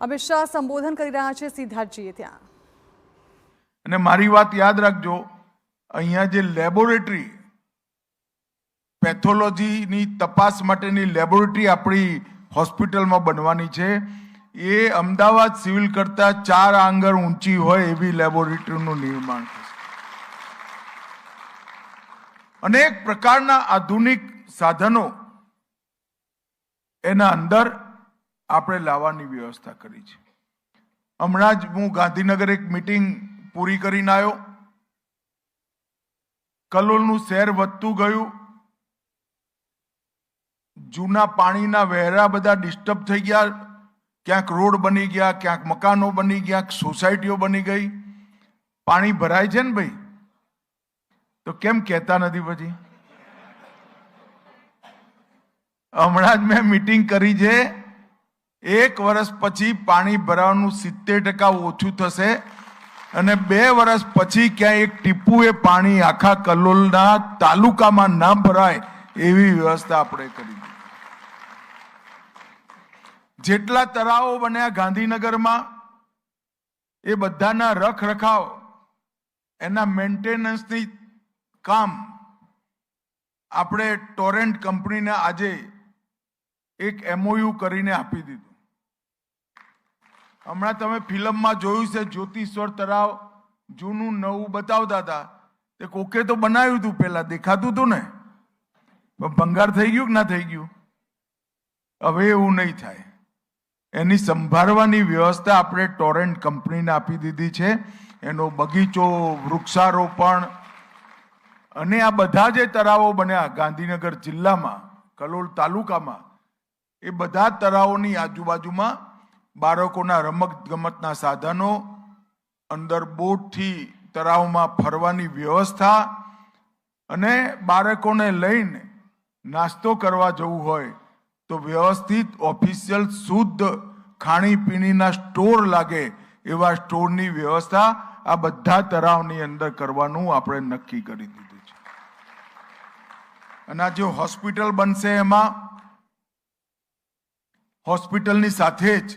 અમિત શાહ સંબોધન કરી રહ્યા છે સિદ્ધાર્થજીએ ત્યાં। અને મારી વાત યાદ રાખજો, અહીંયા જે લેબોરેટરી પેથોલોજીની તપાસ માટેની લેબોરેટરી આપણી હોસ્પિટલમાં બનવાની છે, એ અમદાવાદ સિવિલ કરતા 4 આંગળ ઊંચી હોય એવી લેબોરેટરીનું નિર્માણ થશે। અનેક પ્રકારના આધુનિક સાધનો એના અંદર આપણે લાવવાની વ્યવસ્થા કરી છે। હમણાં જ હું ગાંધીનગર એક મીટિંગ પૂરી કરીને આવ્યો। કલોલનું શહેર વધતું ગયું, જૂના પાણીના વહેરા બધા ડિસ્ટર્બ થઈ ગયા, ક્યાંક રોડ બની ગયા, ક્યાંક મકાનો બની ગયા, સોસાયટીઓ બની ગઈ। પાણી ભરાય છે ને ભાઈ, તો કેમ કહેતા નથી? પછી હમણાં જ મેં મીટિંગ કરી છે, 1 વર્ષ પછી પાણી ભરાવાનું 70% ઓછું થશે અને 2 વર્ષ પછી ક્યાંય એક ટીપું એ પાણી આખા કલોલના તાલુકામાં ન ભરાય એવી વ્યવસ્થા આપણે કરી। જેટલા તળાવો બન્યા ગાંધીનગરમાં, એ બધાના રખરખાવ, એના મેન્ટેનન્સની કામ આપણે ટોરેન્ટ કંપનીને આજે એક MOU કરીને આપી દીધું। હમણાં તમે ફિલ્મમાં જોયું છે, જ્યોતિશ્વર તળાવ જૂનું નવું બતાવતા હતા, તે કોકે તો બનાવ્યું હતું, પહેલા દેખાતું હતું ને, ભંગાર થઈ ગયું કે ના થઈ ગયું? હવે એવું નહીં થાય, એની સંભાળવાની વ્યવસ્થા આપણે ટોરેન્ટ કંપનીને આપી દીધી છે। એનો બગીચો, વૃક્ષારોપણ અને આ બધા જે તળાવો બન્યા ગાંધીનગર જિલ્લામાં, કલોલ તાલુકામાં, એ બધા તળાવોની આજુબાજુમાં બાળકોના રમત ગમતના સાધનો, અંદર બોટથી તળાવમાં ફરવાની વ્યવસ્થા, અને બાળકોને લઈને નાસ્તો કરવા જવું હોય તો વ્યવસ્થિત ઓફિશિયલ શુદ્ધ ખાણીપીણીના સ્ટોર લાગે એવા સ્ટોરની વ્યવસ્થા આ બધા તળાવની અંદર કરવાનું આપણે નક્કી કરી દીધું છે। અને આ જે હોસ્પિટલ બનશે, એમાં હોસ્પિટલની સાથે જ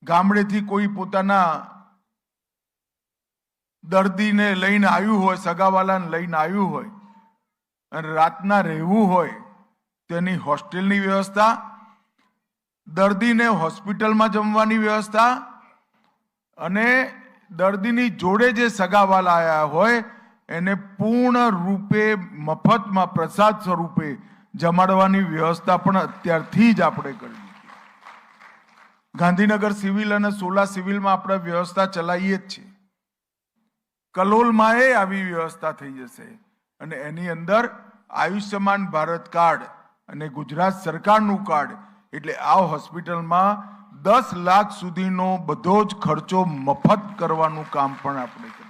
ગામડેથી કોઈ પોતાના દર્દીને લઈને આવ્યું હોય, સગાવાલાને લઈને આવ્યું હોય અને રાતના રહેવું હોય, તેની હોસ્ટેલની વ્યવસ્થા, દર્દીને હોસ્પિટલમાં જમવાની વ્યવસ્થા, અને દર્દીની જોડે જે સગાવાલા આવ્યા હોય એને પૂર્ણ રૂપે મફતમાં પ્રસાદ સ્વરૂપે જમાડવાની વ્યવસ્થા પણ અત્યારથી જ આપણે કરી। ગાંધીનગર સિવિલ અને સોલા સિવિલમાં આપણે વ્યવસ્થા ચલાવીએ જ છીએ, કલોલમાં એ આવી વ્યવસ્થા થઈ જશે। અને એની અંદર આયુષ્યમાન ભારત કાર્ડ અને ગુજરાત સરકારનું કાર્ડ, એટલે આ હોસ્પિટલમાં 10 લાખ સુધીનો બધો જ ખર્ચો મફત કરવાનું કામ પણ આપણે કરીએ।